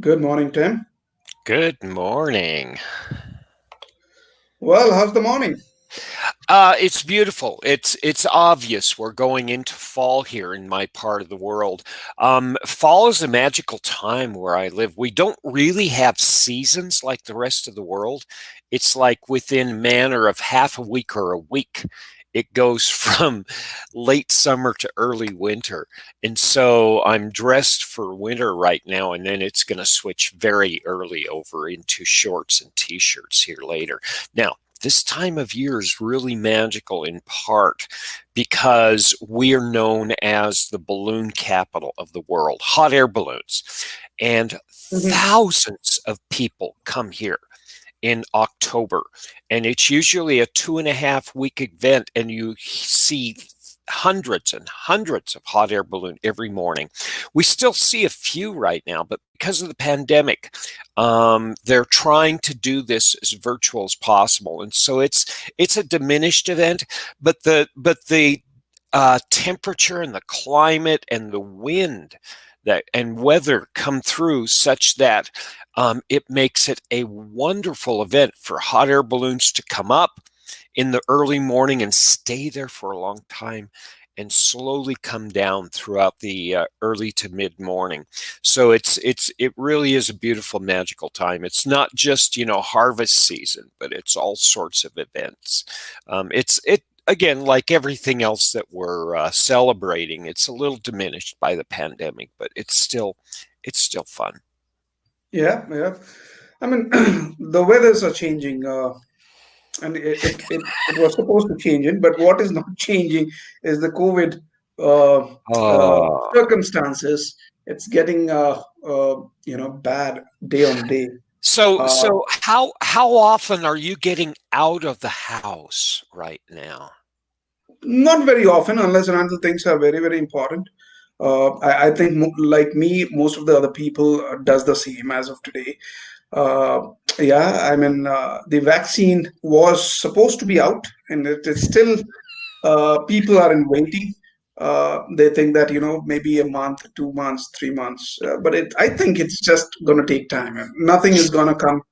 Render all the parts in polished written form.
Good morning, Tim. Good morning. Well, how's the morning? It's beautiful. It's obvious we're going into fall here in my part of the world. Fall is a magical time where I live. We don't really have seasons like the rest of the world. It's like within manner of half a week or a week. It goes from late summer to early winter. And so I'm dressed for winter right now, and then it's going to switch very early over into shorts and t-shirts here later. Now, this time of year is really magical in part because we are known as the balloon capital of the world, hot air balloons. And Mhm. thousands of people come here in October. And it's usually a 2.5 week event, and you see hundreds and hundreds of hot air balloon every morning. We still see a few right now, but because of the pandemic, they're trying to do this as virtual as possible, and so it's a diminished event. But the temperature and the climate and the wind that and weather come through such that it makes it a wonderful event for hot air balloons to come up in the early morning and stay there for a long time and slowly come down throughout the early to mid morning. So it really is a beautiful magical time. It's not just harvest season, but it's all sorts of events. It again, like everything else that we're celebrating, it's a little diminished by the pandemic, but it's still fun. Yeah, yeah. I mean, the weathers are changing, and it was supposed to change it, but what is not changing is the COVID Oh. circumstances. It's getting, bad day on day. So Uh, so how often are you getting out of the house right now? Not very often, unless and until things are very, very important. I think, like me, most of the other people does the same as of today. Uh, yeah, I mean, the vaccine was supposed to be out, and it is still. People are in waiting. They think that maybe a month, 2 months, 3 months, but I think it's just going to take time. Nothing is going to come.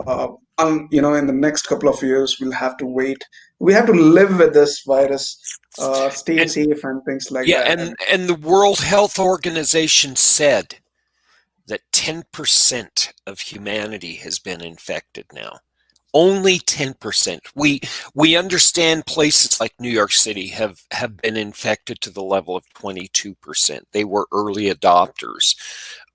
Uh, in the next couple of years, we'll have to wait. We have to live with this virus, stay And safe, and things like yeah, that. and the World Health Organization said that 10% of humanity has been infected now. Only 10%. We understand places like New York City have been infected to the level of 22%. They were early adopters.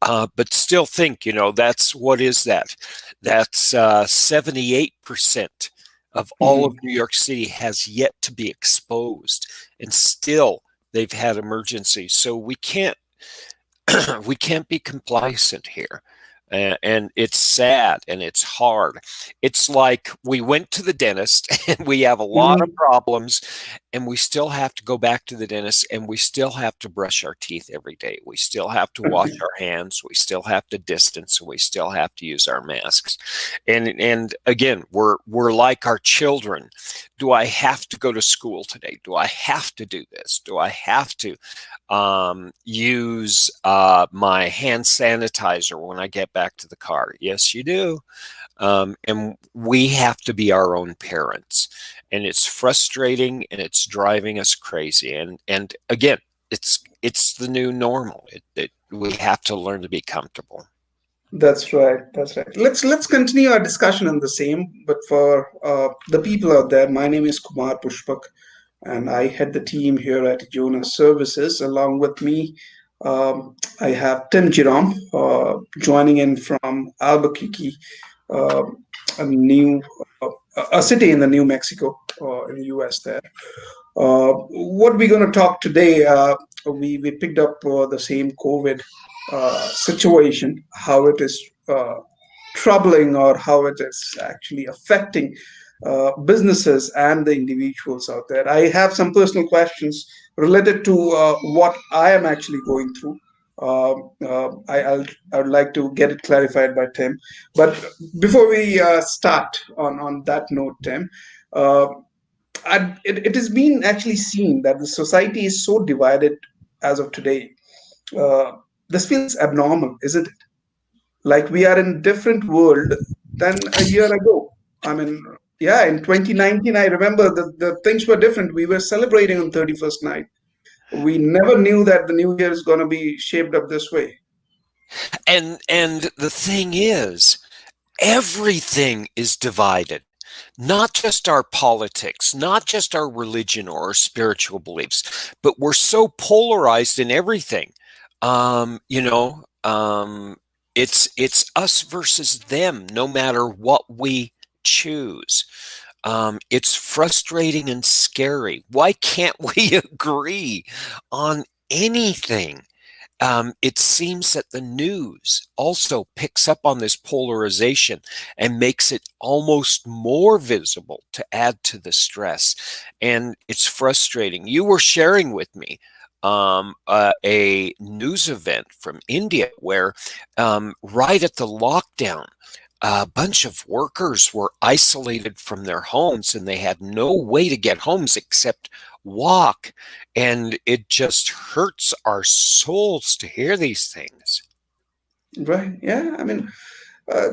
But still think, that's what is that? That's 78% of all of Mhm. New York City has yet to be exposed, and still they've had emergencies. So we can't we can't be complacent here. And it's sad and it's hard. It's like we went to the dentist and we have a lot of Mhm. problems, and we still have to go back to the dentist, and we still have to brush our teeth every day. We still have to wash our hands. We still have to distance. We still have to use our masks. And again, we're like our children. Do I have to go to school today? Do I have to do this? Do I have to use my hand sanitizer when I get back to the car? Yes, you do. And we have to be our own parents. And it's frustrating and it's driving us crazy. And again, it's the new normal. We have to learn to be comfortable. That's right. That's right. Let's continue our discussion on the same. But for the people out there, my name is Kumar Pushpak, and I head the team here at Ijona Services. Along with me, I have Tim Jerome joining in from Albuquerque, uh, a new a city in the New Mexico in the U.S. There. What we're going to talk today, we picked up the same COVID situation, how it is troubling or how it is actually affecting businesses and the individuals out there. I have some personal questions related to what I am actually going through. I would like to get it clarified by Tim. But before we start on that note, Tim, uh, it has been actually seen that the society is so divided as of today. Uh, this feels abnormal, isn't it? like we are in different world than a year ago. I mean, yeah, in 2019, I remember the things were different. We were celebrating on 31st night. We never knew that the new year is going to be shaped up this way. And the thing is, everything is divided. Not just our politics, not just our religion or our spiritual beliefs, but we're so polarized in everything. You know, it's us versus them, no matter what we choose. It's frustrating and scary. Why can't we agree on anything? It seems that the news also picks up on this polarization and makes it almost more visible to add to the stress. And it's frustrating. You were sharing with me a news event from India where right at the lockdown, a bunch of workers were isolated from their homes and they had no way to get homes except walk. And it just hurts our souls to hear these things. Right? Yeah. I mean,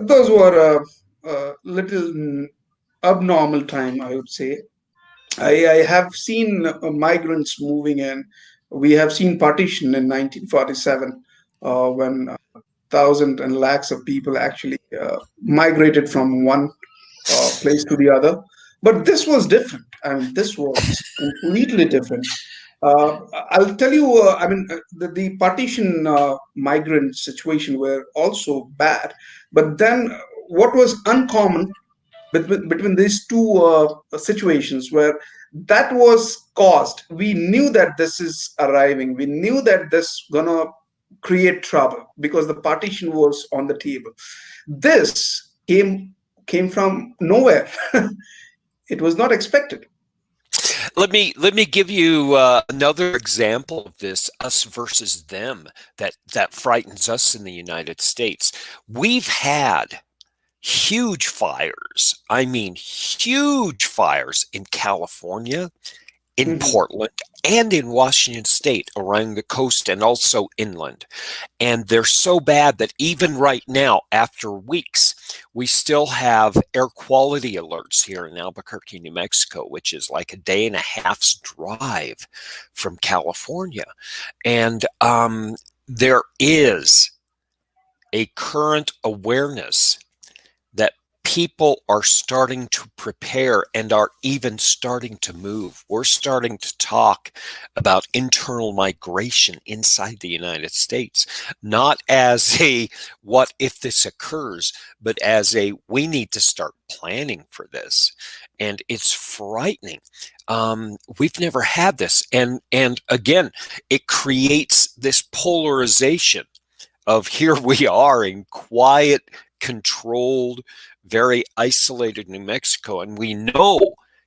those were little abnormal time, I would say. I have seen migrants moving in. We have seen partition in 1947 when thousands and lakhs of people actually migrated from one place to the other. But this was different. I mean, this was completely different. I'll tell you, the partition migrant situation were also bad. But then what was uncommon between these two situations where that was caused, we knew that this is arriving, we knew that this gonna create trouble because the partition was on the table. This came from nowhere. It was not expected. Let me give you another example of this us versus them that frightens us in the United States. We've had huge fires. I mean, huge fires in California, in Mhm. Portland, and in Washington State around the coast and also inland. And they're so bad that even right now, after weeks, we still have air quality alerts here in Albuquerque, New Mexico, which is like a day and a half's drive from California. And there is a current awareness that people are starting to prepare and are even starting to move. We're starting to talk about internal migration inside the United States, not as a what if this occurs, but as a we need to start planning for this. And it's frightening. We've never had this. And again, it creates this polarization of here we are in quiet, controlled, very isolated New Mexico. And we know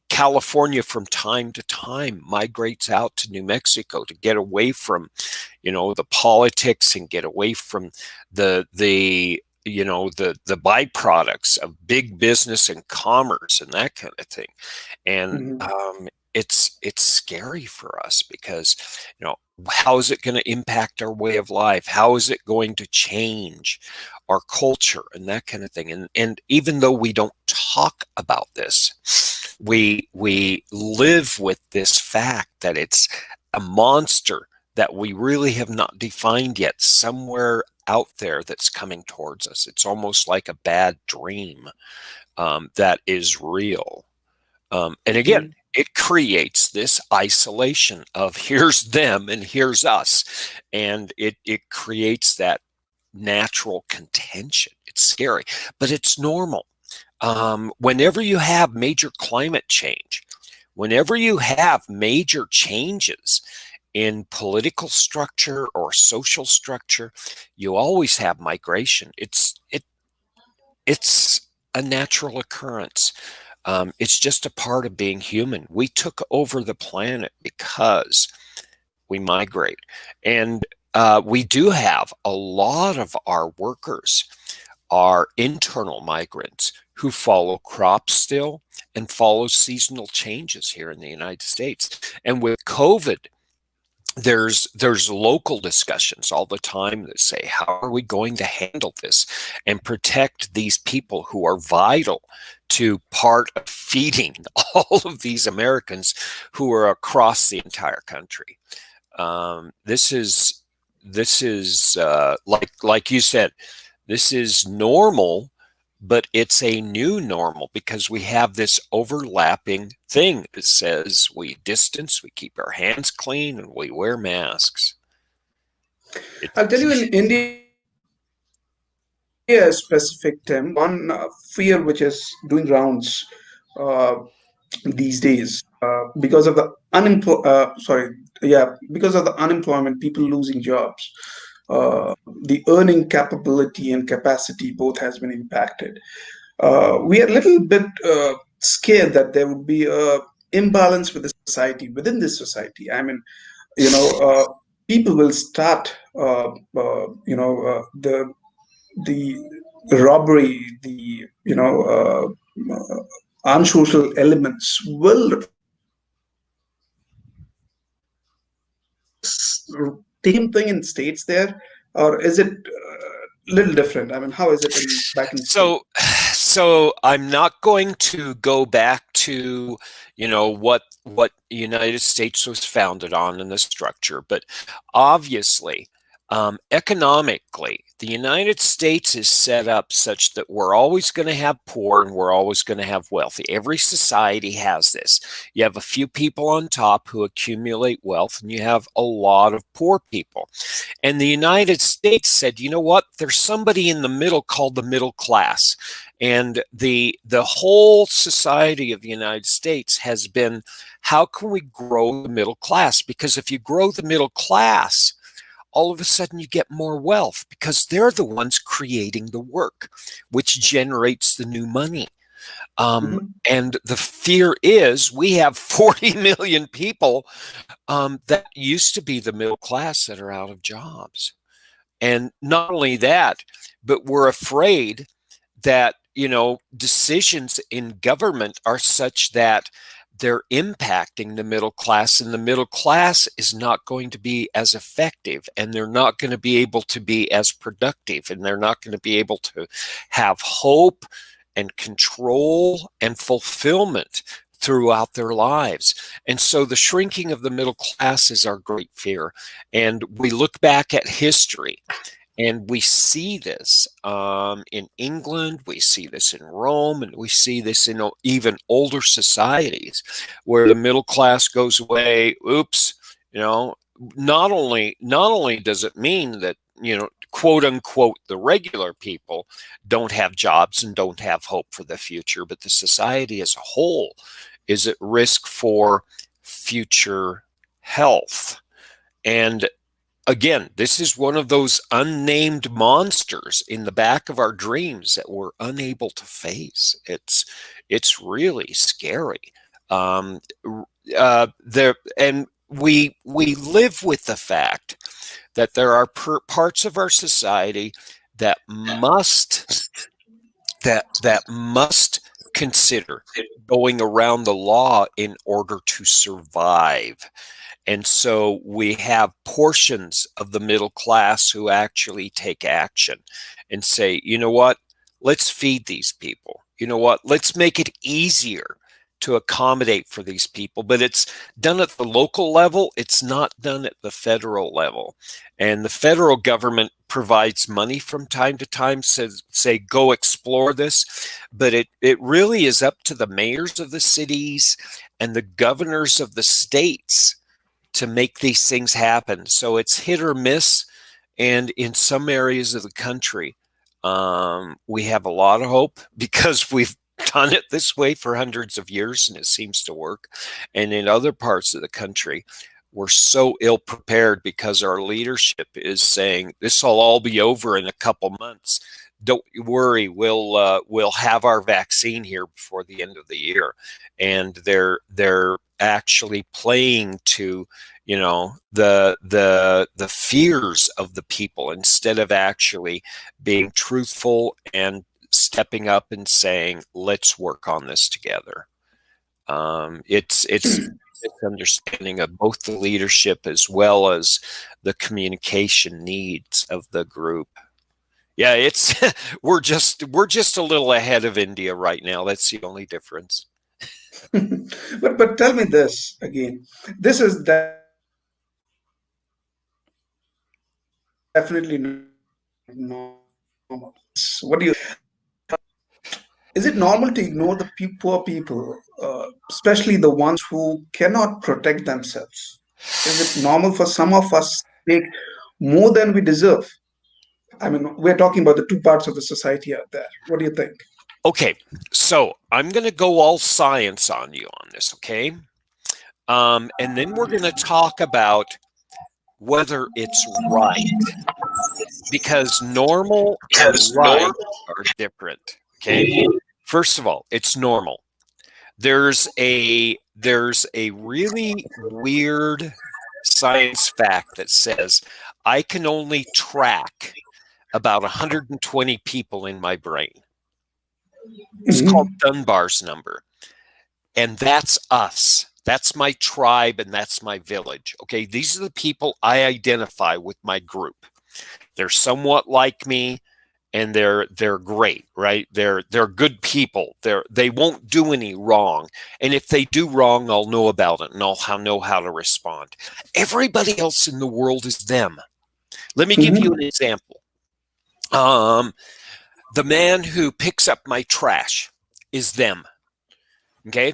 California from time to time migrates out to New Mexico to get away from, the politics and get away from the byproducts of big business and commerce and that kind of thing. And Mhm. it's scary for us because how is it going to impact our way of life? How is it going to change our culture and that kind of thing? And even though we don't talk about this, we live with this fact that it's a monster that we really have not defined yet, somewhere out there that's coming towards us. It's almost like a bad dream that is real. And again, Mhm. it creates this isolation of here's them and here's us. And it creates that natural contention. It's scary, but it's normal. Whenever you have major climate change, whenever you have major changes in political structure or social structure, you always have migration. It's a natural occurrence. It's just a part of being human. We took over the planet because we migrate. And we do have a lot of our workers are internal migrants who follow crops still and follow seasonal changes here in the United States. And with COVID, there's local discussions all the time that say, how are we going to handle this and protect these people who are vital to part of feeding all of these Americans who are across the entire country. This is like you said, this is normal, but it's a new normal because we have this overlapping thing that says we distance, we keep our hands clean, and we wear masks. It, I'll tell you, in India, specific, Tim, one fear which is doing rounds uh, these days because of the because of the unemployment, people losing jobs, the earning capability and capacity both has been impacted. We are a little bit scared that there would be a imbalance with the society within this society. I mean, you know, people will start, the robbery, the unsocial elements will same thing in states there, or is it little different? I mean, how is it in back in state? so I'm not going to go back to, what United States was founded on in the structure, but obviously, economically, the United States is set up such that we're always going to have poor and we're always going to have wealthy. Every society has this. You have a few people on top who accumulate wealth, and you have a lot of poor people. And the United States said, you know what? There's somebody in the middle called the middle class. And the whole society of the United States has been, how can we grow the middle class? Because if you grow the middle class, all of a sudden you get more wealth because they're the ones creating the work, which generates the new money. Mhm. And the fear is we have 40 million people that used to be the middle class that are out of jobs. And not only that, but we're afraid that, decisions in government are such that they're impacting the middle class, and the middle class is not going to be as effective, and they're not going to be able to be as productive, and they're not going to be able to have hope and control and fulfillment throughout their lives. And so the shrinking of the middle class is our great fear. And we look back at history and we see this in England, we see this in Rome, and we see this in even older societies where the middle class goes away. Oops, you know, not only does it mean that, quote unquote, the regular people don't have jobs and don't have hope for the future, but the society as a whole is at risk for future health. And again, this is one of those unnamed monsters in the back of our dreams that we're unable to face. It's really scary. Um, there and we live with the fact that there are parts of our society that must consider going around the law in order to survive. And so we have portions of the middle class who actually take action and say, you know what, let's feed these people. You know what, let's make it easier to accommodate for these people. But it's done at the local level, it's not done at the federal level. And the federal government provides money from time to time, says, say, go explore this. But it really is up to the mayors of the cities and the governors of the states to make these things happen. So it's hit or miss. And in some areas of the country, we have a lot of hope because we've done it this way for hundreds of years and it seems to work. And in other parts of the country, we're so ill prepared because our leadership is saying this will all be over in a couple months. Don't worry, we'll have our vaccine here before the end of the year. And they're actually playing to, the fears of the people instead of actually being truthful and stepping up and saying, let's work on this together. It's misunderstanding of both the leadership as well as the communication needs of the group. Yeah, it's we're just a little ahead of India right now. That's the only difference. But tell me this again. This is definitely not normal. What do you? Is it normal to ignore the poor people, especially the ones who cannot protect themselves? Is it normal for some of us to take more than we deserve? I mean, we're talking about the two parts of the society out there. What do you think? Okay, so I'm going to go all science on you on this, okay? And then we're going to talk about whether it's right, because normal and right are different, okay? First of all, it's normal. There's a really weird science fact that says I can only track about 120 people in my brain. It's called Mhm. Dunbar's number. And that's us. That's my tribe and that's my village. Okay, these are the people I identify with my group. They're somewhat like me and they're great, right? They're good people. They won't do any wrong. And if they do wrong, I'll know about it and I'll know how to respond. Everybody else in the world is them. Let me give you an Mhm. example. The man who picks up my trash is them. Okay.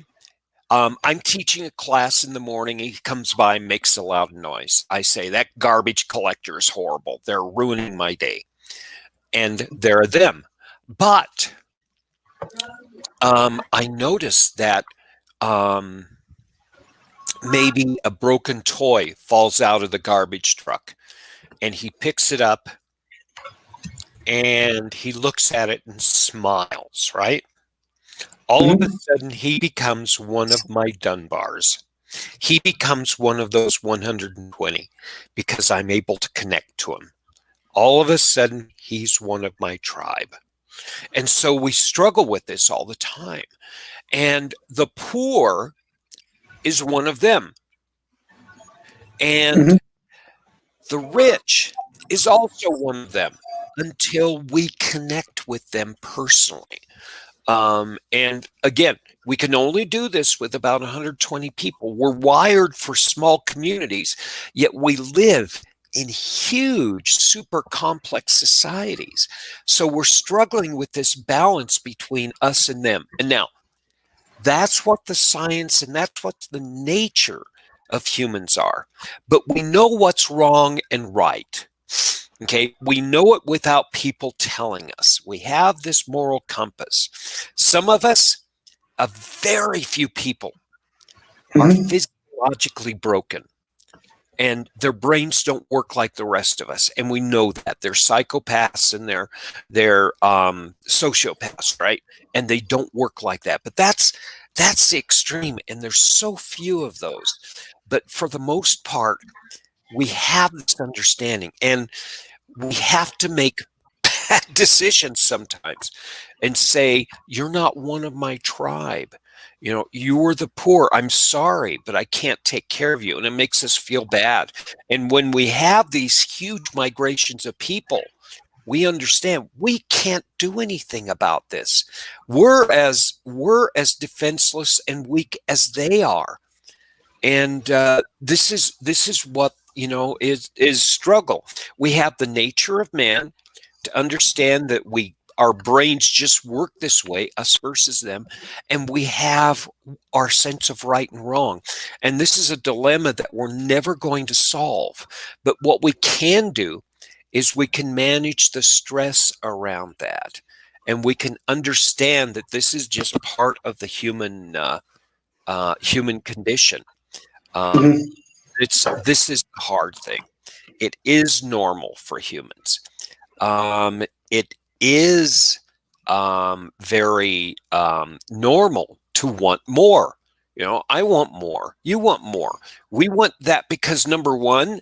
I'm teaching a class in the morning. He comes by, makes a loud noise. I say, that garbage collector is horrible. They're ruining my day. And they're them. But I noticed that um, maybe a broken toy falls out of the garbage truck and he picks it up and he looks at it and smiles, right? All of a Mhm. sudden, he becomes one of my Dunbars. He becomes one of those 120 because I'm able to connect to him. All of a sudden, he's one of my tribe. And so we struggle with this all the time. And the poor is one of them. And Mhm. the rich is also one of them until we connect with them personally. And again, we can only do this with about 120 people. We're wired for small communities, yet we live in huge, super complex societies. So we're struggling with this balance between us and them. And now, that's what the science and that's what the nature of humans are. But we know what's wrong and right. Okay, we know it without people telling us. We have this moral compass. Some of us, a very few people, are Mhm. physiologically broken and their brains don't work like the rest of us. And we know that they're psychopaths and they're sociopaths, right? And they don't work like that. But that's the extreme, and there's so few of those. But for the most part, we have this understanding, and we have to make bad decisions sometimes and say, you're not one of my tribe. You know, you are the poor. I'm sorry, but I can't take care of you. And it makes us feel bad. And when we have these huge migrations of people, we understand we can't do anything about this. We're as defenseless and weak as they are. And this is what is struggle. We have the nature of man to understand that our brains just work this way, us versus them, and we have our sense of right and wrong. And this is a dilemma that we're never going to solve. But what we can do is we can manage the stress around that, and we can understand that this is just part of the human condition. Um, Mhm. this is the hard thing. It is normal for humans. It is very normal to want more. You know, I want more. You want more. We want that because number one,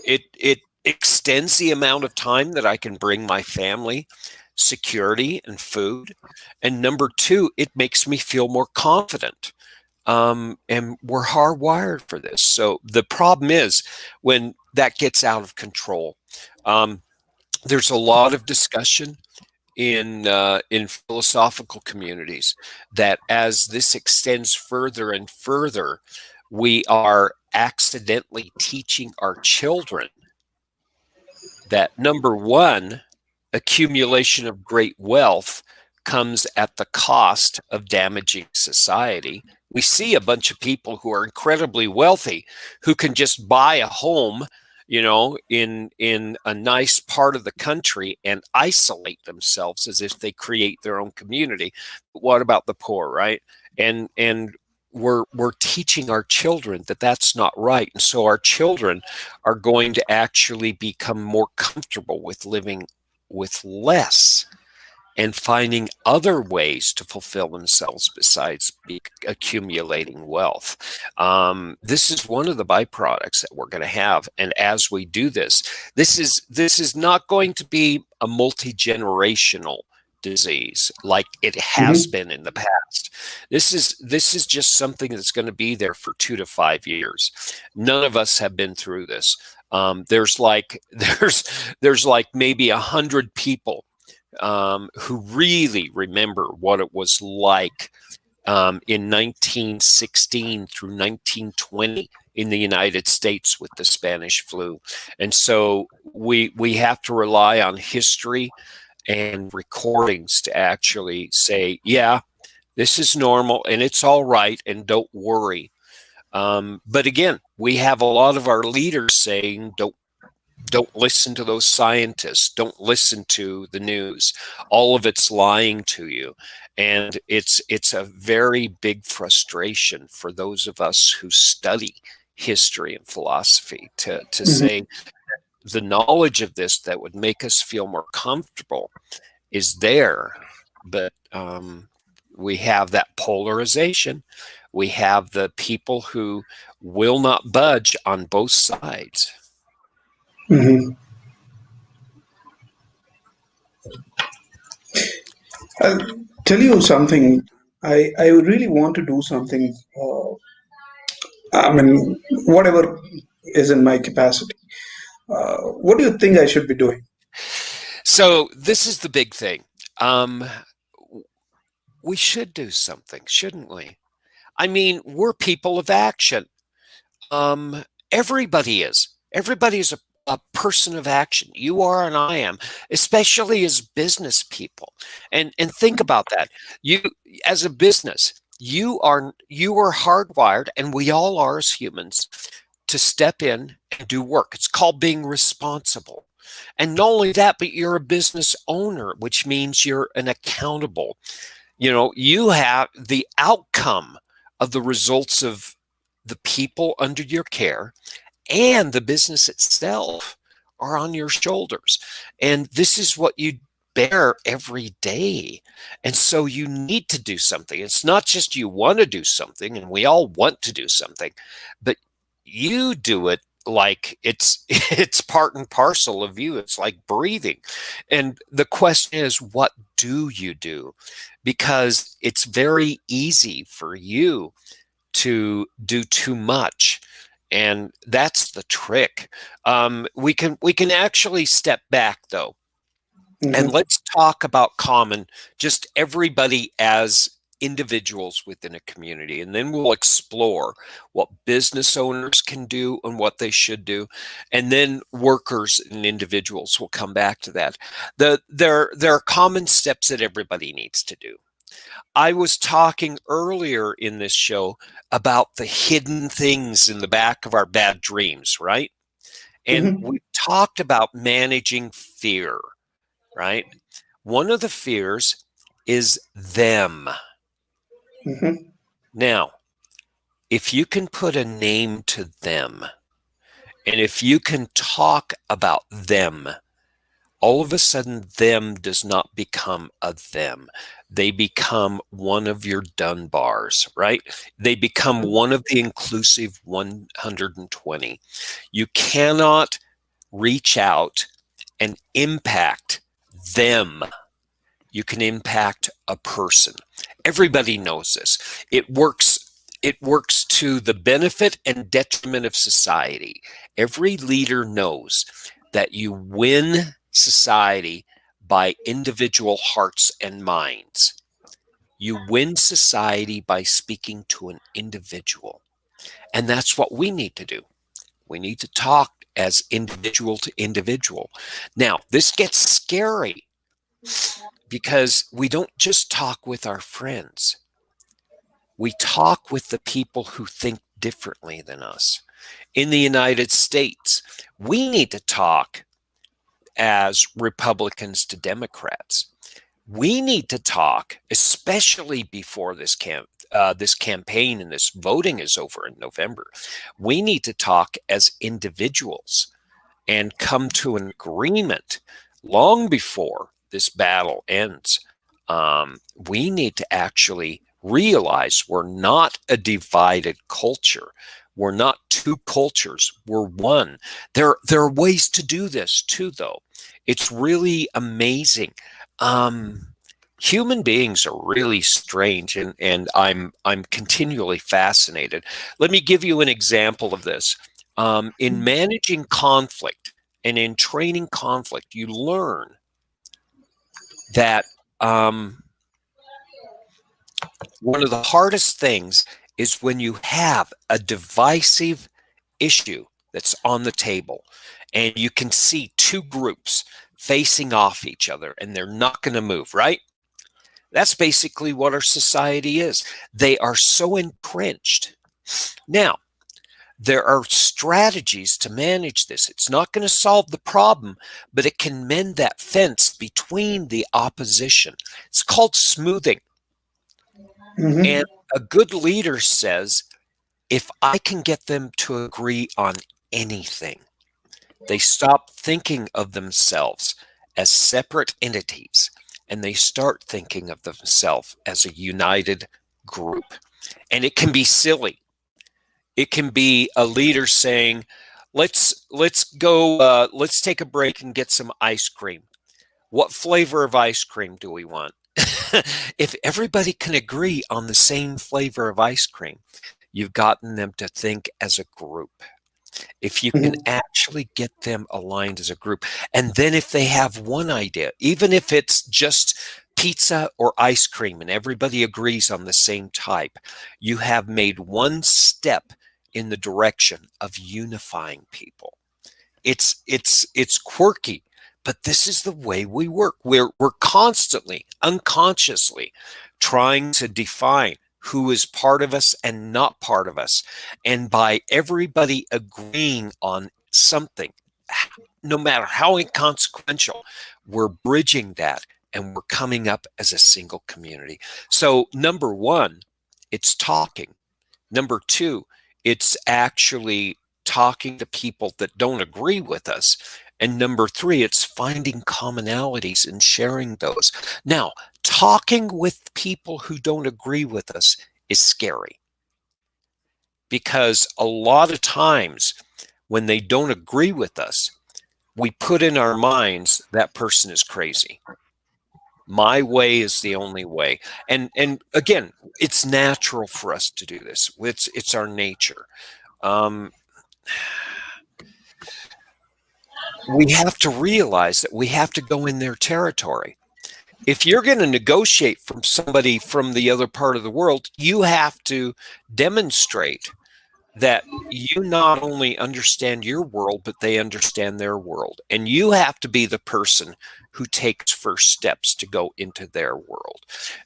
it extends the amount of time that I can bring my family security and food, and number two, it makes me feel more confident. and we're hardwired for this. So the problem is when that gets out of control. There's a lot of discussion in philosophical communities that as this extends further and further, we are accidentally teaching our children that, number one, accumulation of great wealth comes at the cost of damaging society. We see a bunch of people who are incredibly wealthy who can just buy a home, in a nice part of the country and isolate themselves as if they create their own community. But what about the poor, right? And we're teaching our children that that's not right, and so our children are going to actually become more comfortable with living with less and finding other ways to fulfill themselves besides accumulating wealth. This is one of the byproducts that we're going to have, and as we do this, this is not going to be a multi-generational disease like it has Mm-hmm. been in the past. This is just something that's going to be there for 2 to 5 years. None of us have been through this. There's like there's like maybe 100 people who really remember what it was like in 1916 through 1920 in the United States with the Spanish flu. And so we have to rely on history and recordings to actually say, yeah, this is normal and it's all right and don't worry. But again, we have a lot of our leaders saying, don't listen to those scientists. Don't listen to the news. All of it's lying to you. And it's a very big frustration for those of us who study history and philosophy to Mm-hmm. say the knowledge of this that would make us feel more comfortable is there. But we have that polarization. We have the people who will not budge on both sides. Mm-hmm. I'll tell you something. I really want to do something. I mean, whatever is in my capacity. What do you think I should be doing? So this is the big thing. Um, we should do something, shouldn't we? I mean, we're people of action. Um, everybody is. Everybody is a person of action. You are and I am, especially as business people. And think about that. You as a business, you are hardwired, and we all are as humans, to step in and do work. It's called being responsible. And not only that, but you're a business owner, which means you're an accountable. You have the outcome of the results of the people under your care and the business itself are on your shoulders. And this is what you bear every day. And so you need to do something. It's not just you want to do something, and we all want to do something, but you do it like it's it's part and parcel of you. It's like breathing. And the question is, what do you do? Because it's very easy for you to do too much, and that's the trick. We can actually step back though, and Mm-hmm. let's talk about just everybody as individuals within a community, and then we'll explore what business owners can do and what they should do, and then workers and individuals will come back to that. There are common steps that everybody needs to do. I was talking earlier in this show about the hidden things in the back of our bad dreams, right? And Mm-hmm. we talked about managing fear, right? One of the fears is them. Mm-hmm. Now, if you can put a name to them, and if you can talk about them, all of a sudden them does not become a them. They become one of your Dunbars, right? They become one of the inclusive 120. You cannot reach out and impact them. You can impact a person. Everybody knows this. It works it works to the benefit and detriment of society. Every leader knows that you win society by individual hearts and minds. You win society by speaking to an individual. And that's what we need to do. We need to talk as individual to individual. Now, this gets scary because we don't just talk with our friends. We talk with the people who think differently than us. In the United States, we need to talk as Republicans to Democrats. We need to talk, especially before this campaign and this voting is over in November. We need to talk as individuals and come to an agreement long before this battle ends. We need to actually realize we're not a divided culture. We're not two cultures. We're one. There are ways to do this too, though. It's really amazing. Human beings are really strange, and I'm continually fascinated. Let me give you an example of this. In managing conflict and in training conflict, you learn that one of the hardest things is when you have a divisive issue that's on the table and you can see two groups facing off each other and they're not going to move, right? That's basically what our society is. They are so entrenched. Now, there are strategies to manage this. It's not going to solve the problem, but it can mend that fence between the opposition. It's called smoothing. And a good leader says, if I can get them to agree on anything, they stop thinking of themselves as separate entities and they start thinking of themselves as a united group. And it can be silly. It can be a leader saying, let's go, let's take a break and get some ice cream. What flavor of ice cream do we want? If everybody can agree on the same flavor of ice cream, you've gotten them to think as a group. If you can actually get them aligned as a group, and then if they have one idea, even if it's just pizza or ice cream and everybody agrees on the same type, you have made one step in the direction of unifying people. It's quirky, but this is the way we work. We're constantly, unconsciously trying to define who is part of us and not part of us. And by everybody agreeing on something, no matter how inconsequential, we're bridging that and we're coming up as a single community. So number one, it's talking. Number two, it's actually talking to people that don't agree with us. And number three, it's finding commonalities and sharing those. Now, talking with people who don't agree with us is scary because a lot of times when they don't agree with us, we put in our minds that person is crazy. My way is the only way. And again, it's natural for us to do this. It's our nature. We have to realize that we have to go in their territory. If you're going to negotiate from somebody from the other part of the world, you have to demonstrate that you not only understand your world, but they understand their world. And you have to be the person who takes first steps to go into their world.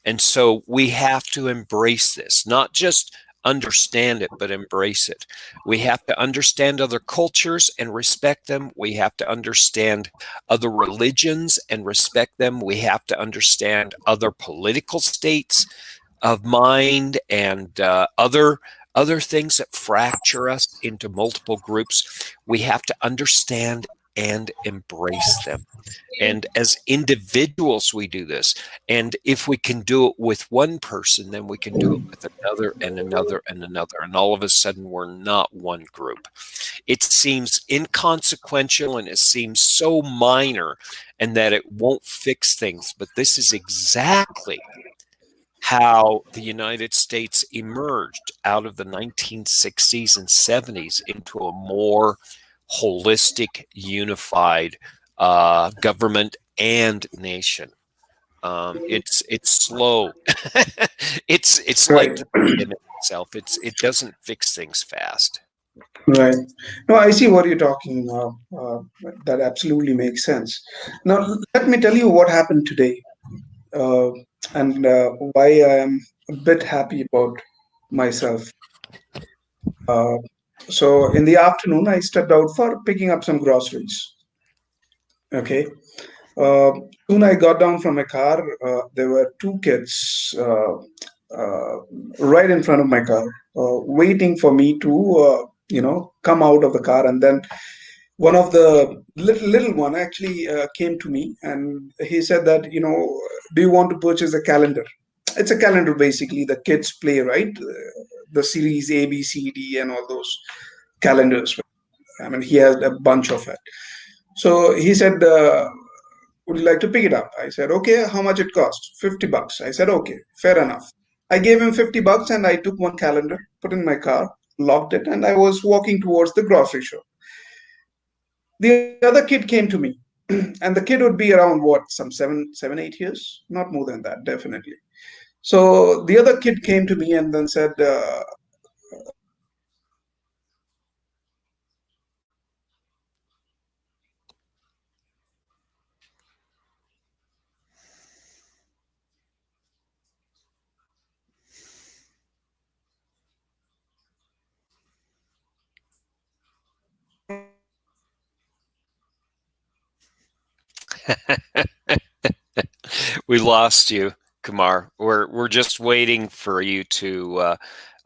And so we have to embrace this, not just understand it, but embrace it. We have to understand other cultures and respect them. We have to understand other religions and respect them. We have to understand other political states of mind and other things that fracture us into multiple groups. We have to understand and embrace them. And as individuals, we do this. And if we can do it with one person, then we can do it with another and another and another. And all of a sudden, we're not one group. It seems inconsequential and it seems so minor and that it won't fix things. But this is exactly how the United States emerged out of the 1960s and 70s into a more holistic, unified government and nation. It's slow. It's like Right. the pandemic itself. It doesn't fix things fast. Right. No, I see what you're talking. That absolutely makes sense. Now, let me tell you what happened today, uh, and why I am a bit happy about myself. Uh, so, in the afternoon, I stepped out for picking up some groceries. Okay. Uh, Soon I got down from my car. There were two kids uh, right in front of my car, waiting for me to, come out of the car. And then one of the little one actually came to me and he said that, do you want to purchase a calendar? It's a calendar basically. The kids play, right? The series A, B, C, D, and all those calendars. I mean, he has a bunch of it. So he said, would you like to pick it up? I said, okay, how much it cost? $50. I said, okay, fair enough. I gave him $50 and I took one calendar, put in my car, locked it, and I was walking towards the grocery shop. The other kid came to me, and the kid would be around what, some 8 years? Not more than that, definitely. So the other kid came to me and then said, We lost you, Kumar. We're just waiting for you to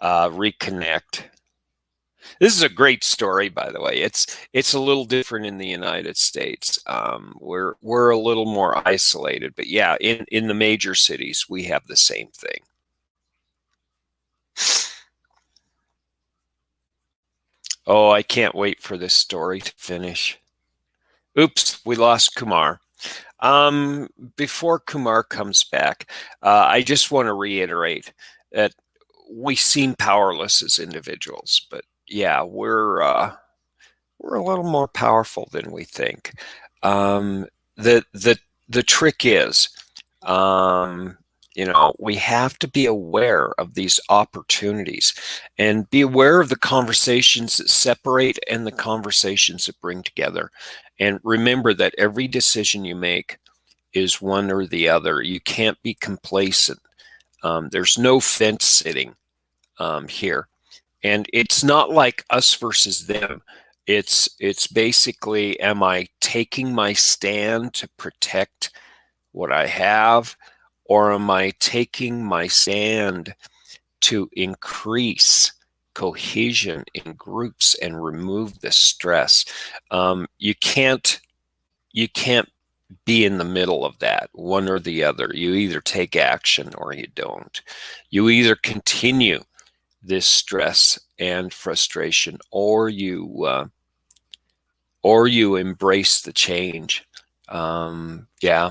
reconnect. This is a great story, by the way. It's a little different in the United States. We're a little more isolated, but yeah, in the major cities we have the same thing. Oh, I can't wait for this story to finish. Oops, we lost Kumar. Before Kumar comes back, I just want to reiterate that we seem powerless as individuals, but yeah, we're a little more powerful than we think. Um, the trick is, um, we have to be aware of these opportunities and be aware of the conversations that separate and the conversations that bring together. And remember that every decision you make is one or the other. You can't be complacent. There's no fence sitting here. And it's not like us versus them. It's basically, am I taking my stand to protect what I have, or am I taking my stand to increase cohesion in groups and remove the stress? You can't be in the middle of that, one or the other. You either take action or you don't. You either continue this stress and frustration, or you embrace the change. Yeah.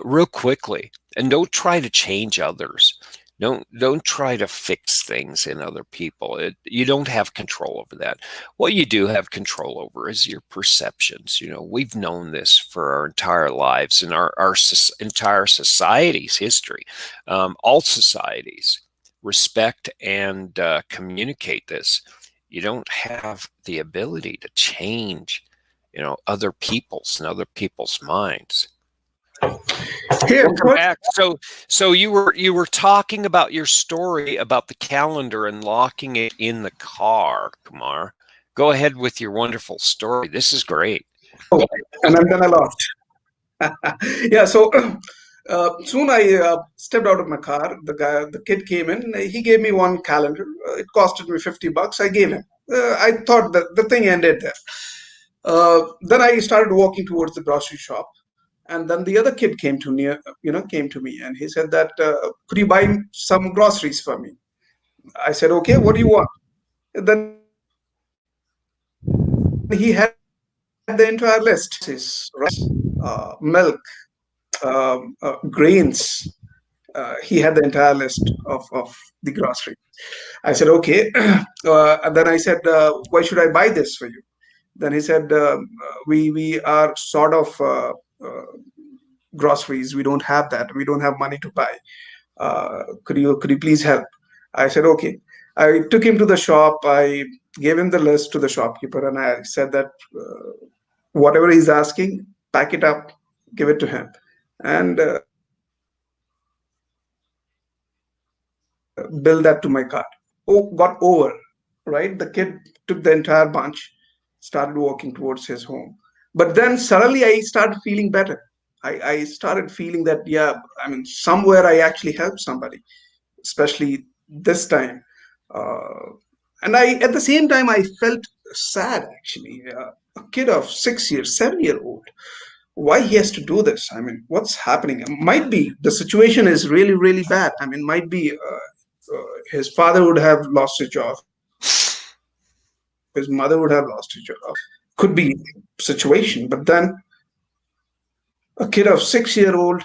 Real quickly, and don't try to change others. Don't try to fix things in other people. You don't have control over that. What you do have control over is your perceptions. We've known this for our entire lives and our entire society's history. All societies respect and communicate this. You don't have the ability to change, other people's and other people's minds. here, Welcome back. So you were talking about your story about the calendar and locking it in the car, Kumar. Go ahead with your wonderful story. This is great. and then I lost. Yeah, so soon I stepped out of my car. The kid came in. He gave me one calendar. It costed me $50. I gave him. I thought that the thing ended there. Then I started walking towards the grocery shop, and then the other kid came to me, and he said that, could you buy some groceries for me? I said, okay. What do you want? Then he had the entire list. Rice, rice, milk, grains, He had the entire list of the grocery. I said, okay. And then I said, why should I buy this for you? Then he said, we are sort of groceries. We don't have that. We don't have money to buy. Could you please help? I said, okay. I took him to the shop. I gave him the list to the shopkeeper, and I said that whatever he's asking, pack it up, give it to him, and bill that to my card. Got over, right? The kid took the entire bunch, started walking towards his home. But then suddenly I started feeling better. I started feeling that, yeah, I mean, somewhere I actually helped somebody, especially this time. And at the same time, I felt sad actually. A kid of 6 years, 7 year old, why he has to do this? I mean, what's happening? Might be the situation is really, really bad. I mean, might be his father would have lost his job, his mother would have lost her job. Could be situation. But then a kid of 6 year old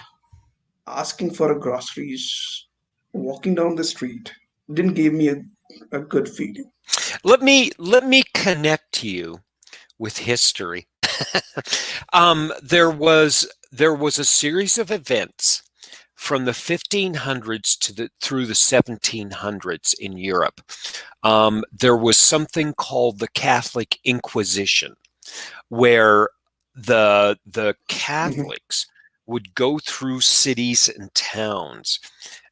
asking for a groceries, walking down the street, didn't give me a good feeling. Let me connect you with history. There was a series of events from the 1500s through the 1700s in Europe. There was something called the Catholic Inquisition, where the Mhm. Catholics would go through cities and towns,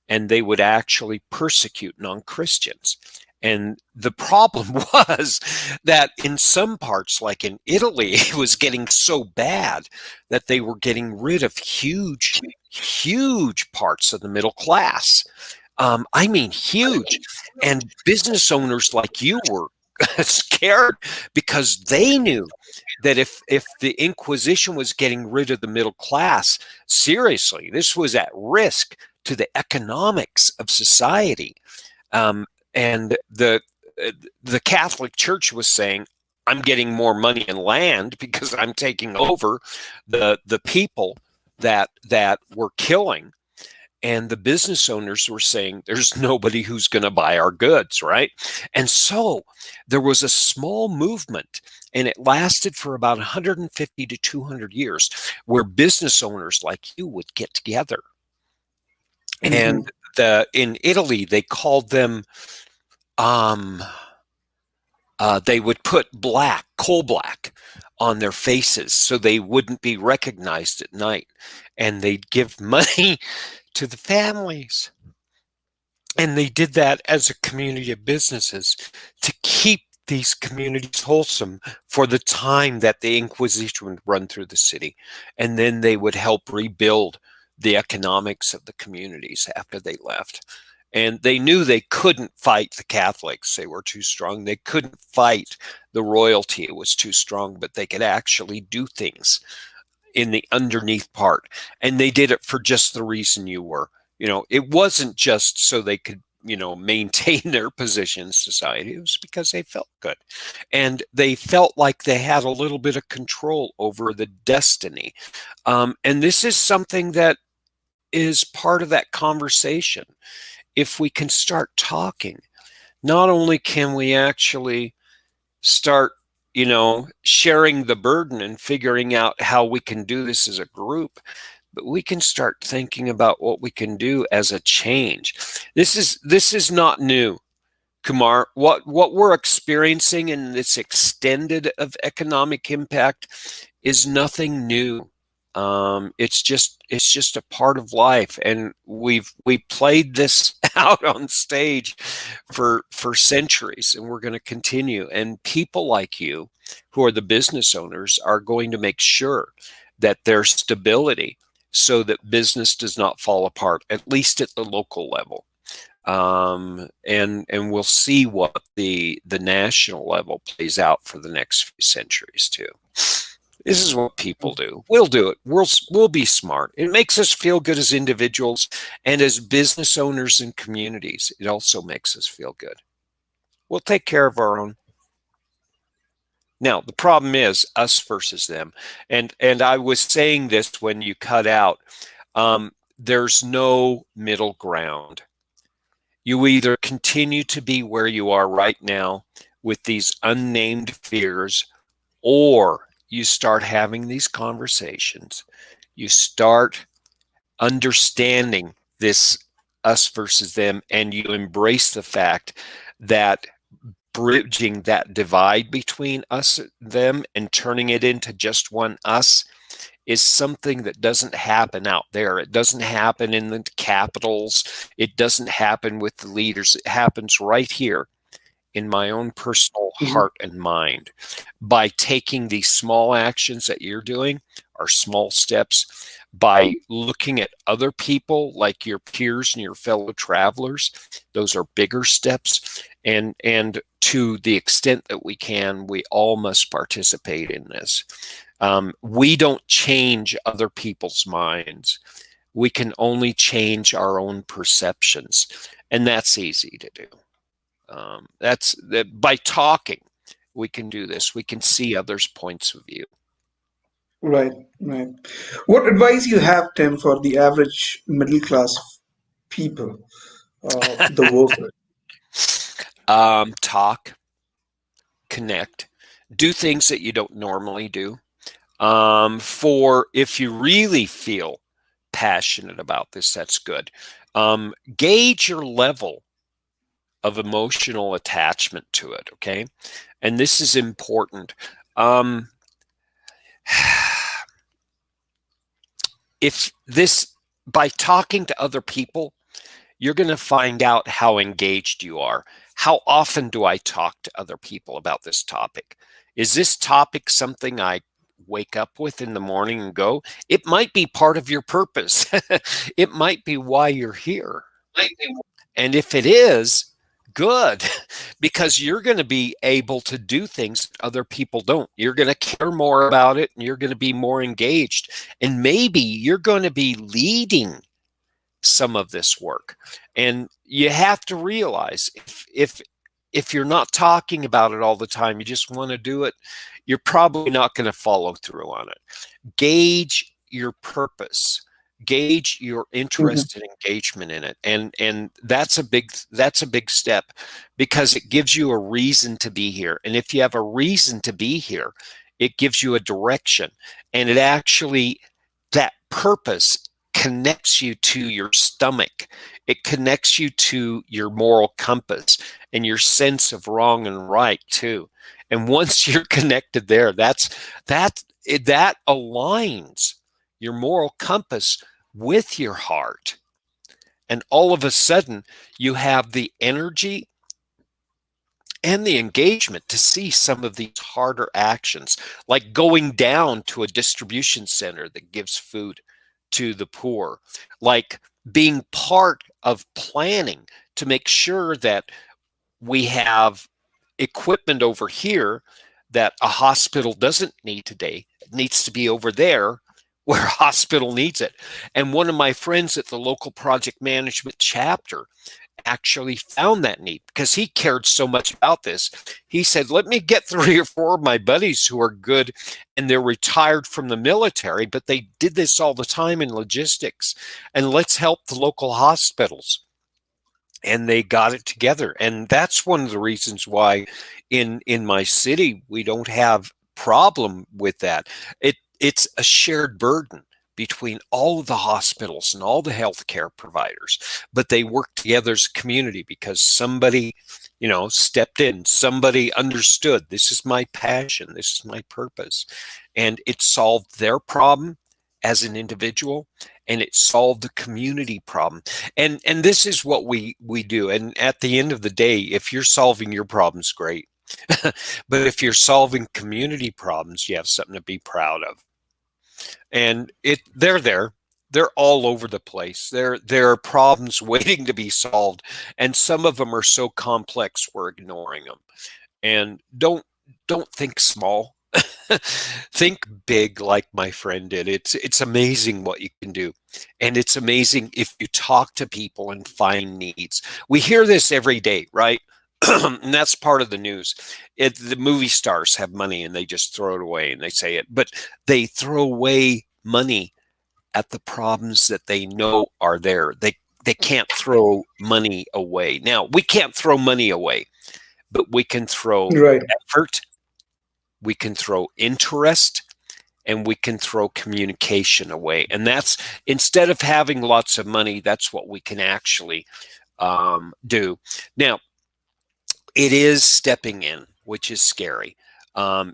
and they would actually persecute non-Christians. And the problem was that in some parts, like in Italy, it was getting so bad that they were getting rid of huge, huge parts of the middle class. I mean, huge. And business owners like you were scared because they knew that if the Inquisition was getting rid of the middle class, seriously, this was at risk to the economics of society. And the Catholic Church was saying, I'm getting more money and land because I'm taking over the people that were killing. And the business owners were saying, there's nobody who's going to buy our goods, right? And so there was a small movement, and it lasted for about 150 to 200 years, where business owners like you would get together. And Mhm. in Italy, they called them, um, they would put coal black on their faces so they wouldn't be recognized at night. And they'd give money to the families. And they did that as a community of businesses to keep these communities wholesome for the time that the Inquisition would run through the city. And then they would help rebuild the economics of the communities after they left. And they knew they couldn't fight the Catholics. They were too strong. They couldn't fight the royalty. It was too strong, but they could actually do things in the underneath part. And they did it for just the reason you were. It wasn't just so they could, maintain their position in society. It was because they felt good. And they felt like they had a little bit of control over the destiny. And this is something that is part of that conversation. If we can start talking, not only can we actually start, sharing the burden and figuring out how we can do this as a group, but we can start thinking about what we can do as a change. This is not new, Kumar. What we're experiencing in this extended of economic impact is nothing new. It's just a part of life, and we played this out on stage for centuries, and we're going to continue. And people like you, who are the business owners, are going to make sure that there's stability so that business does not fall apart, at least at the local level. And we'll see what the national level plays out for the next few centuries too. This is what people do. We'll do it. We'll be smart. It makes us feel good as individuals and as business owners and communities. It also makes us feel good. We'll take care of our own. Now, the problem is us versus them. And I was saying this when you cut out. there's no middle ground. You either continue to be where you are right now with these unnamed fears, or you start having these conversations. You start understanding this us versus them, and you embrace the fact that bridging that divide between us and them and turning it into just one us is something that doesn't happen out there. It doesn't happen in the capitals. It doesn't happen with the leaders. It happens right here in my own personal Mhm. heart and mind by taking these small actions that you're doing, or small steps, by looking at other people like your peers and your fellow travelers. Those are bigger steps. And to the extent that we can, we all must participate in this. We don't change other people's minds. We can only change our own perceptions, and that's easy to do. That's that by talking, we can do this. We can see others' points of view. Right, right. What advice you have, Tim, for the average middle class people, the worker? Talk, connect, do things that you don't normally do. For if you really feel passionate about this, that's good. Gauge your level of emotional attachment to it. Okay, and this is important. Um, if this by talking to other people, you're going to find out how engaged you are. How often do I talk to other people about this topic? Is this topic something I wake up with in the morning and go? It might be part of your purpose. It might be why you're here. And if it is, good, because you're going to be able to do things that other people don't. You're going to care more about it, and you're going to be more engaged. And maybe you're going to be leading some of this work. And you have to realize if you're not talking about it all the time, you just want to do it, you're probably not going to follow through on it. Gauge your purpose, gauge your Mhm. interest and engagement in it, and that's a big step, because it gives you a reason to be here. And if you have a reason to be here, it gives you a direction, and it actually, that purpose connects you to your stomach. It connects you to your moral compass and your sense of wrong and right too. And once you're connected there, that aligns your moral compass with your heart. And all of a sudden, you have the energy and the engagement to see some of these harder actions, like going down to a distribution center that gives food to the poor, like being part of planning to make sure that we have equipment over here that a hospital doesn't need today. It needs to be over there where a hospital needs it. And one of my friends at the local project management chapter actually found that need because he cared so much about this. He said, let me get 3 or 4 of my buddies who are good, and they're retired from the military, but they did this all the time in logistics, and let's help the local hospitals. And they got it together. And that's one of the reasons why in my city we don't have problem with that. It's a shared burden between all of the hospitals and all the healthcare providers, but they work together as a community because somebody, stepped in, somebody understood, this is my passion, this is my purpose, and it solved their problem as an individual, and it solved the community problem. And this is what we do. And at the end of the day, if you're solving your problems, great. But if you're solving community problems, you have something to be proud of. And they're there. They're all over the place. There are problems waiting to be solved, and some of them are so complex we're ignoring them. And don't think small. Think big, like my friend did. It's amazing what you can do, and it's amazing if you talk to people and find needs. We hear this every day, right? And that's part of the news. The movie stars have money and they just throw it away, and they say it, but they throw away money at the problems that they know are there. They can't throw money away. Now, we can't throw money away, but we can throw Right. effort, we can throw interest, and we can throw communication away. And that's, instead of having lots of money, that's what we can actually do. Now, it is stepping in, which is scary.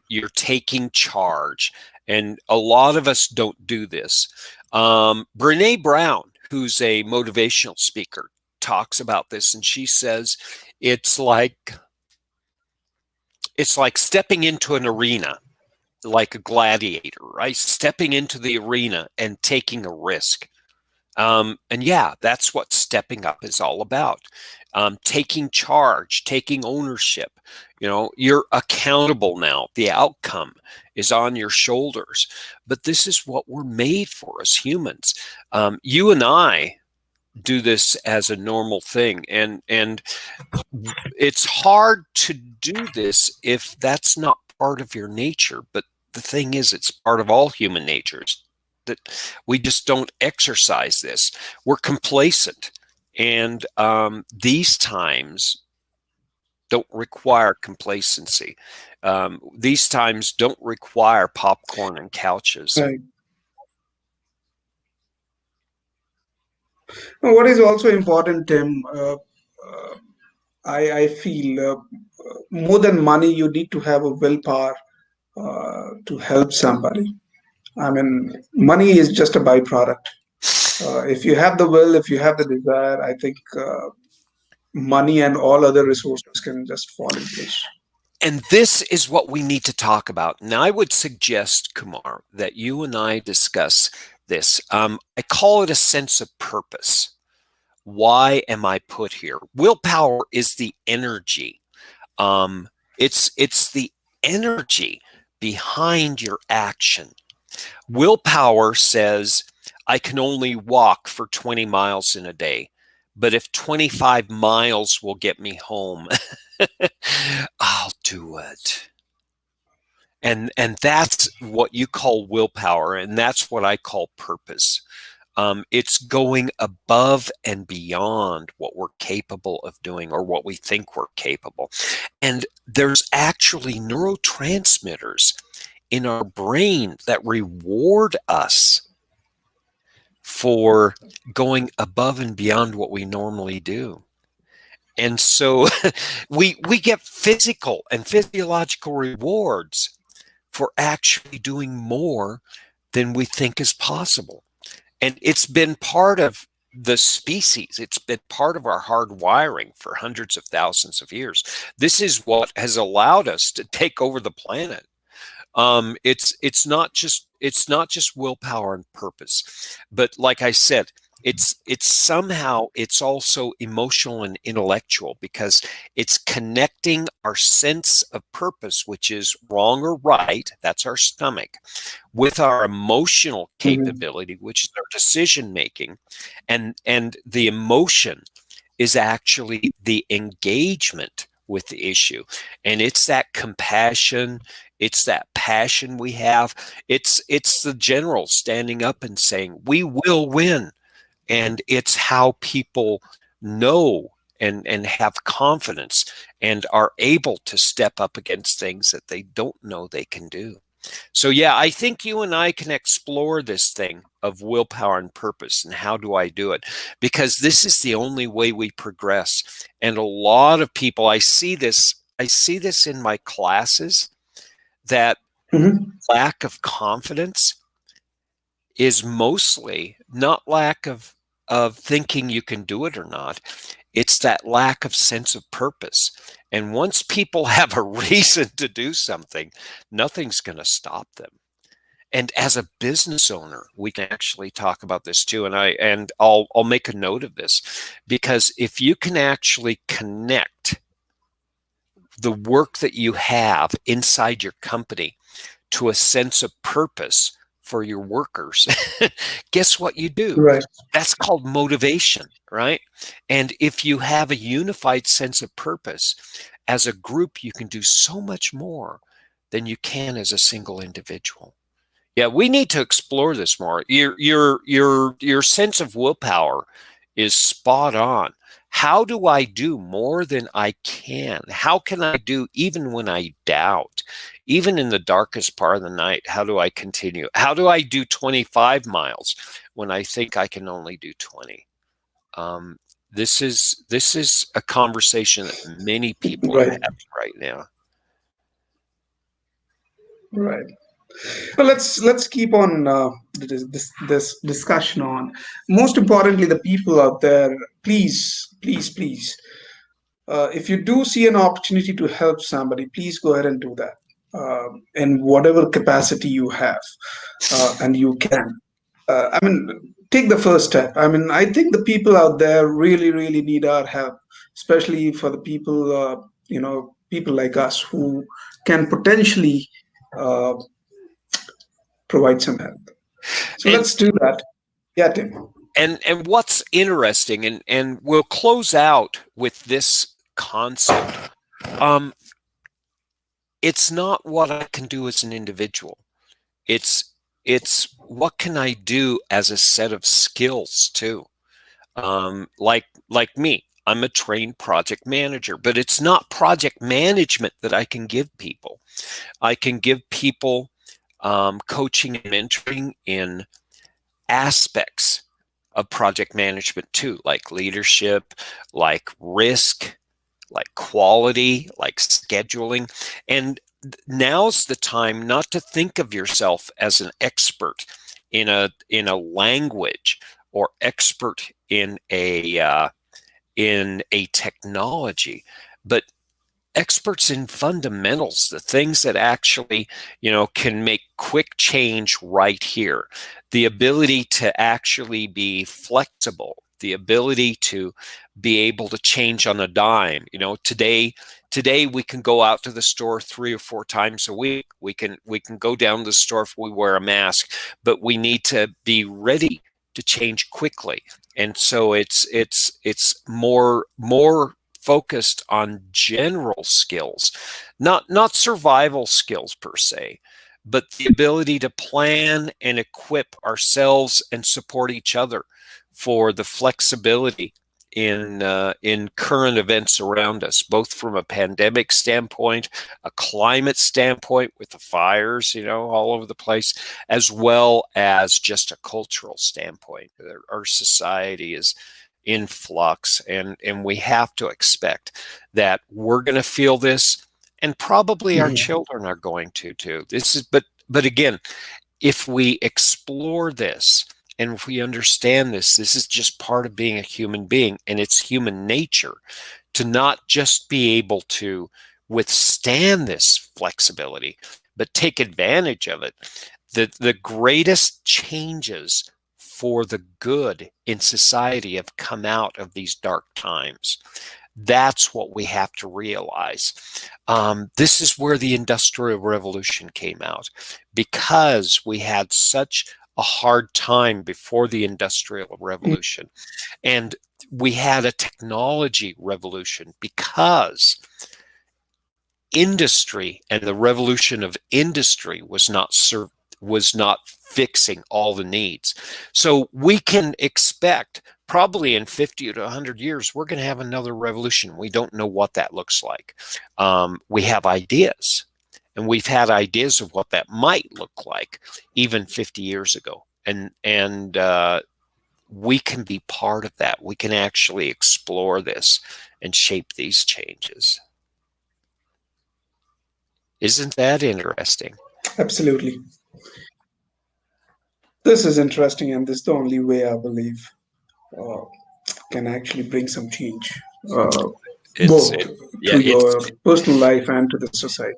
You're taking charge, and a lot of us don't do this. Brene Brown, who's a motivational speaker, talks about this, and she says it's like stepping into an arena, like a gladiator, right? Stepping into the arena and taking a risk. And yeah, that's what stepping up is all about. Taking charge, taking ownership. You know, you're accountable now. The outcome is on your shoulders. But this is what we're made for as humans. You and I do this as a normal thing, and it's hard to do this if that's not part of your nature. But the thing is, it's part of all human natures that we just don't exercise this. We're complacent, and these times don't require complacency. These times don't require popcorn and couches. Right. Now, what is also important, Tim, I feel more than money, you need to have a willpower to help somebody. I mean, money is just a byproduct. If you have the will, if you have the desire, I think money and all other resources can just fall in place. And this is what we need to talk about. And I would suggest, Kumar, that you and I discuss this. I call it a sense of purpose. Why am I put here? Willpower is the energy. It's the energy behind your action. Willpower says, I can only walk for 20 miles in a day, but if 25 miles will get me home, I'll do it. And that's what you call willpower, and that's what I call purpose. It's going above and beyond what we're capable of doing or what we think we're capable. And there's actually neurotransmitters in our brain that reward us for going above and beyond what we normally do. And so we get physical and physiological rewards for actually doing more than we think is possible. And it's been part of the species. It's been part of our hard wiring for hundreds of thousands of years. This is what has allowed us to take over the planet. It's not just willpower and purpose, but like I said, it's somehow it's also emotional and intellectual, because it's connecting our sense of purpose, which is wrong or right, that's our stomach, with our emotional Mhm. capability, which is our decision making, and the emotion is actually the engagement with the issue. And it's that compassion, it's that passion we have. It's the general standing up and saying, we will win. And it's how people know and have confidence and are able to step up against things that they don't know they can do. So yeah, I think you and I can explore this thing of willpower and purpose and how do I do it? Because this is the only way we progress. And a lot of people, I see this in my classes, that Mhm. lack of confidence is mostly not lack of thinking you can do it or not. It's that lack of sense of purpose. And once people have a reason to do something, nothing's going to stop them. And as a business owner, we can actually talk about this too. And I'll make a note of this, because if you can actually connect the work that you have inside your company to a sense of purpose for your workers, guess what you do? Right. That's called motivation, right? And if you have a unified sense of purpose, as a group, you can do so much more than you can as a single individual. Yeah, we need to explore this more. Your sense of willpower is spot on. How do I do more than I can? How can I do even when I doubt? Even in the darkest part of the night, how do I continue? How do I do 25 miles when I think I can only do 20? Um, this is a conversation that many people are Right, having right now. right. Well, let's keep on this discussion on. Most importantly, the people out there, please, please, please, if you do see an opportunity to help somebody, please go ahead and do that in whatever capacity you have and you can. I mean, take the first step. I mean, I think the people out there really, really need our help, especially for the people, people like us who can potentially uh, provide some help. So And let's do that. Yeah, Tim. and what's interesting, and we'll close out with this concept. Um, it's not what I can do as an individual. It's what can I do as a set of skills too. Like me, I'm a trained project manager, but it's not project management that I can give people. I can give people coaching and mentoring in aspects of project management too, like leadership, like risk, like quality, like scheduling. And now's the time not to think of yourself as an expert in a language or expert in a technology, but experts in fundamentals, the things that actually, can make quick change right here. The ability to actually be flexible, the ability to be able to change on a dime. Today we can go out to the store 3 or 4 times a week. We can go down to the store if we wear a mask, but we need to be ready to change quickly. And so it's more focused on general skills, not survival skills per se, but the ability to plan and equip ourselves and support each other for the flexibility in current events around us, both from a pandemic standpoint, a climate standpoint with the fires, all over the place, as well as just a cultural standpoint. Our society is in flux, and we have to expect that we're going to feel this, and probably our Mhm. children are going to too. But again, if we explore this and if we understand this is just part of being a human being, and it's human nature to not just be able to withstand this flexibility, but take advantage of it. The greatest changes for the good in society have come out of these dark times. That's what we have to realize. This is where the Industrial Revolution came out, because we had such a hard time before the Industrial Revolution. And we had a technology revolution because industry and the revolution of industry was not fixing all the needs. So we can expect probably in 50 to 100 years, we're going to have another revolution. We don't know what that looks like. We have ideas, and we've had ideas of what that might look like even 50 years ago. And we can be part of that. We can actually explore this and shape these changes. Isn't that interesting? Absolutely. This is interesting, and this is the only way I believe uh, can actually bring some change, uh, It's both it, yeah, to your personal life and to the society.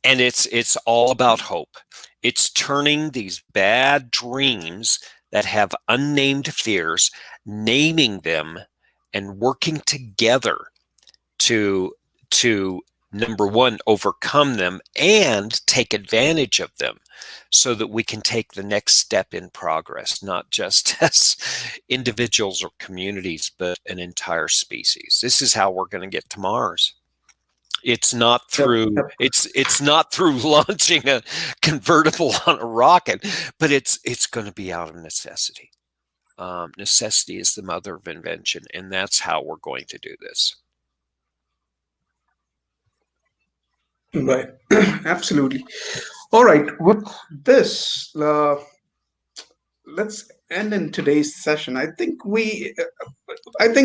it's all about hope. It's turning these bad dreams that have unnamed fears, naming them, and working together to number one, overcome them and take advantage of them, so that we can take the next step in progress, not just as individuals or communities, but an entire species. This is how we're going to get to Mars. It's not Yep. through Yep. it's not through launching a convertible on a rocket, but it's going to be out of necessity. Necessity is the mother of invention, and that's how we're going to do this. Right. Absolutely. All right. With this, let's end in today's session. I think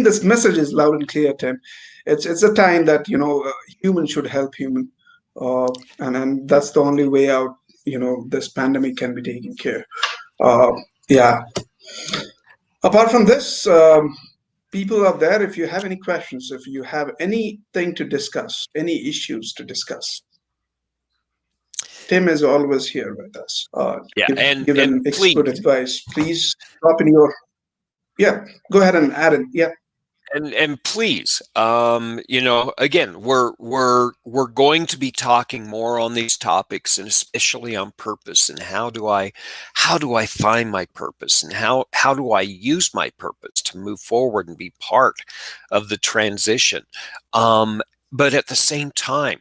this message is loud and clear, Tim. It's a time that human should help human, and that's the only way out. This pandemic can be taken care. Uh, yeah. Apart from this, people out there, if you have any questions, if you have anything to discuss, any issues to discuss, Tim is always here with us. Yeah, Give and an expert please, advice. Please drop in your yeah. Go ahead and add it. Yeah. and please, again, we're going to be talking more on these topics, and especially on purpose, and how do I find my purpose, and how do I use my purpose to move forward and be part of the transition. But at the same time,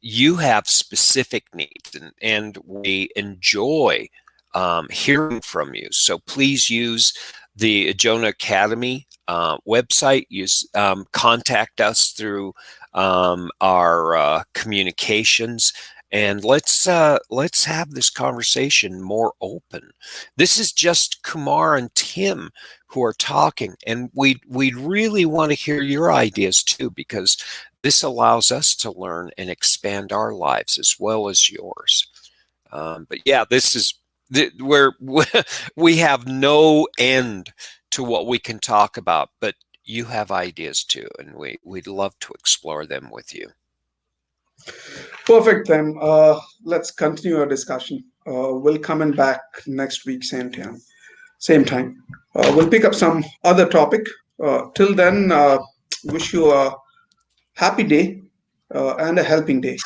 you have specific needs, and we enjoy hearing from you. So please use the Ijona Academy website. Use contact us through our communications, and let's have this conversation more open. This is just Kumar and Tim who are talking, and we'd really want to hear your ideas too, because this allows us to learn and expand our lives as well as yours. But yeah, this is where we have no end to what we can talk about, but you have ideas too, and we'd love to explore them with you. Perfect. Then let's continue our discussion. We'll come in back next week, same time. Same time. We'll pick up some other topic. Till then, wish you a happy day and a helping day.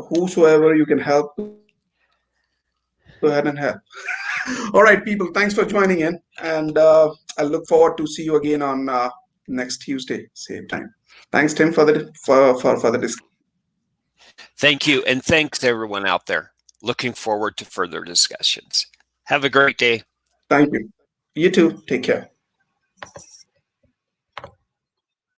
Whosoever you can help, go ahead and help. All right, people. Thanks for joining in, and I look forward to see you again on next Tuesday, same time. Thanks, Tim, for the discussion. Thank you, and thanks everyone out there. Looking forward to further discussions. Have a great day. Thank you. You too. Take care.